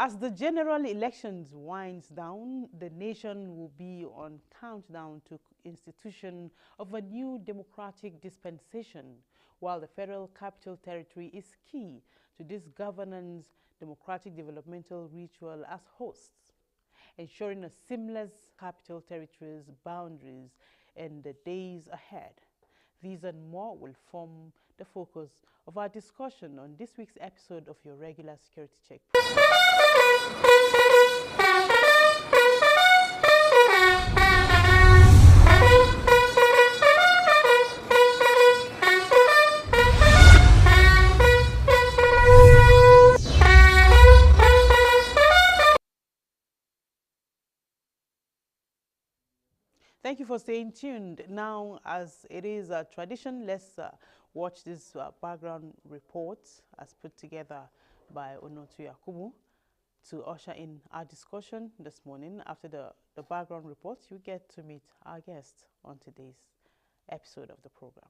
As the general elections winds down, the nation will be on countdown to institution of a new democratic dispensation, while the Federal Capital Territory is key to this governance democratic developmental ritual as hosts, ensuring a seamless Capital Territory's boundaries in the days ahead. These and more will form the focus of our discussion on this week's episode of your regular Security Check. Thank you for staying tuned. Now, as it is a tradition, let's watch this background report as put together by Onotu Yakubu to usher in our discussion this morning. After the background report, you get to meet our guest on today's episode of the program.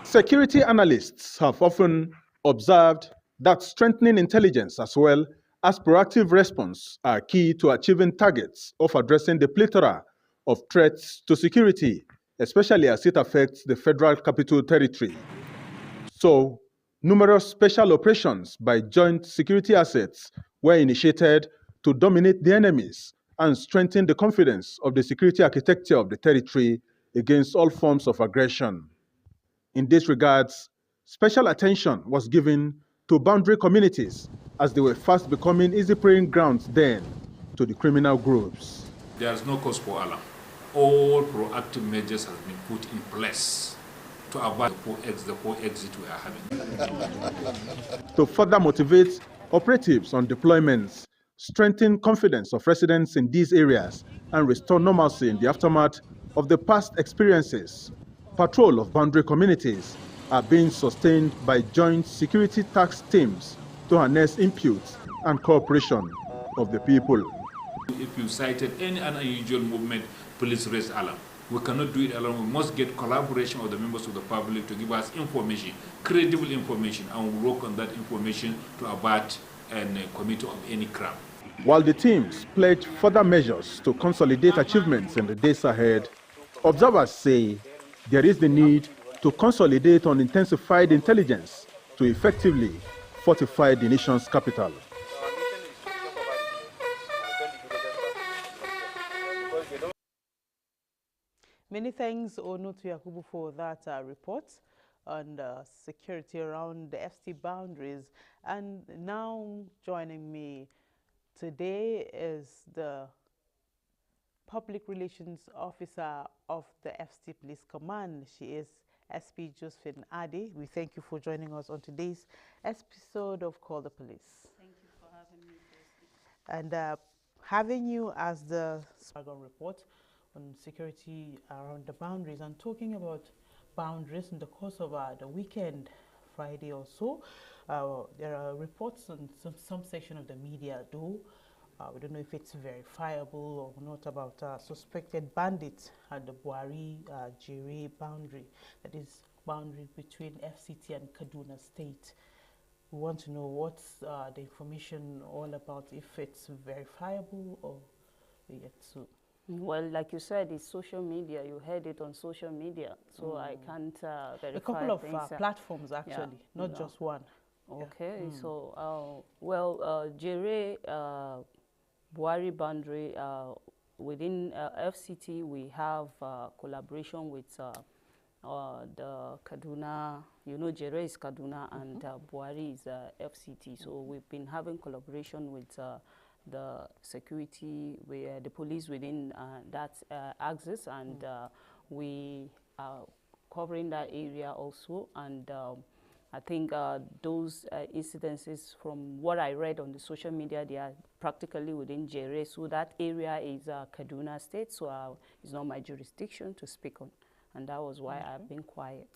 Security analysts have often observed that strengthening intelligence as well as proactive response are key to achieving targets of addressing the plethora of threats to security, especially as it affects the Federal Capital Territory. So, numerous special operations by joint security assets were initiated to dominate the enemies and strengthen the confidence of the security architecture of the territory against all forms of aggression. In this regards, special attention was given to boundary communities as they were fast becoming easy preying grounds then to the criminal groups. There is no cause for alarm. All proactive measures have been put in place to avoid the poor exit we are having. To further motivate operatives on deployments, strengthen confidence of residents in these areas, and restore normalcy in the aftermath of the past experiences, patrol of boundary communities are being sustained by joint security task teams to harness input and cooperation of the people. If you cited any unusual movement, please raise alarm. We cannot do it alone. We must get collaboration of the members of the public to give us information, credible information, and work on that information to avert and commit of any crime. While the teams pledge further measures to consolidate achievements in the days ahead, observers say there is the need to consolidate on intensified intelligence to effectively fortify the nation's capital. Many thanks, Onotu Yakubu, for that report on the security around the FCT boundaries. And now joining me today is the Public Relations Officer of the FCT Police Command. She is SP Josephine Adi. We thank you for joining us on today's episode of Call the Police. Thank you for having me. And having you as the background report on security around the boundaries and talking about boundaries in the course of the weekend, Friday or so. There are reports on some section of the media, though we don't know if it's verifiable or not, about suspected bandits at the Buari Jere boundary, that is boundary between FCT and Kaduna State. We want to know what's the information all about, if it's verifiable or yet to. Well, like you said, it's social media. You heard it on social media, so I can't verify. A couple of platforms, actually, not just one. Okay, so, Jere Buari boundary, within FCT, we have collaboration with the Kaduna, Jere is Kaduna and Buari is FCT. So we've been having collaboration with the security, the police within that axis, and we are covering that area also. And I think those incidences, from what I read on the social media, they are practically within Jere. So that area is Kaduna State, so it's not my jurisdiction to speak on. And that was why I've been quiet.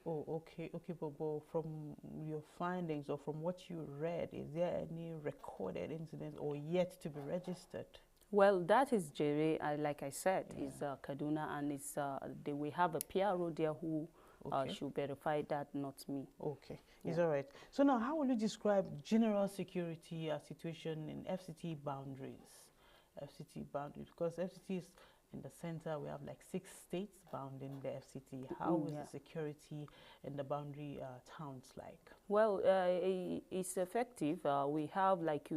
Oh, okay, Bobo. From your findings or from what you read, is there any recorded incidents or yet to be registered? Well, that is Jere, like I said, is Kaduna, and it's we have a PRO there who Okay. should verify that, not me. Okay, it's all right. So now, how will you describe general security situation in FCT boundaries? FCT boundaries, because FCT is in the center. We have like 6 states bounding the FCT. How is Yeah. the security in the boundary towns like? Well, it's effective. We have, like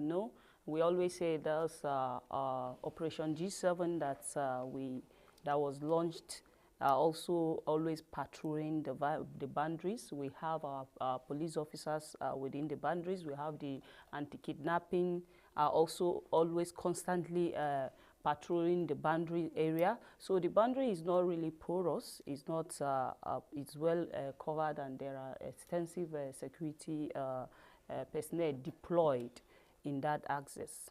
we always say there's Operation G7 that was launched. Also, always patrolling the boundaries. We have our police officers within the boundaries. We have the anti-kidnapping. Also, always constantly patrolling the boundary area. So the boundary is not really porous. It's not. It's well covered, and there are extensive security personnel deployed in that access.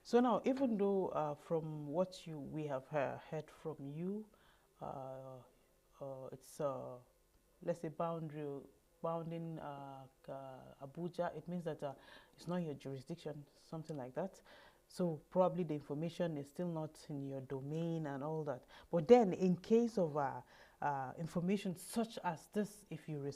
So now, even though from what we have heard from you, it's let's say bounding Abuja, it means that it's not your jurisdiction, something like that. So probably the information is still not in your domain and all that. But then in case of information such as this, if you receive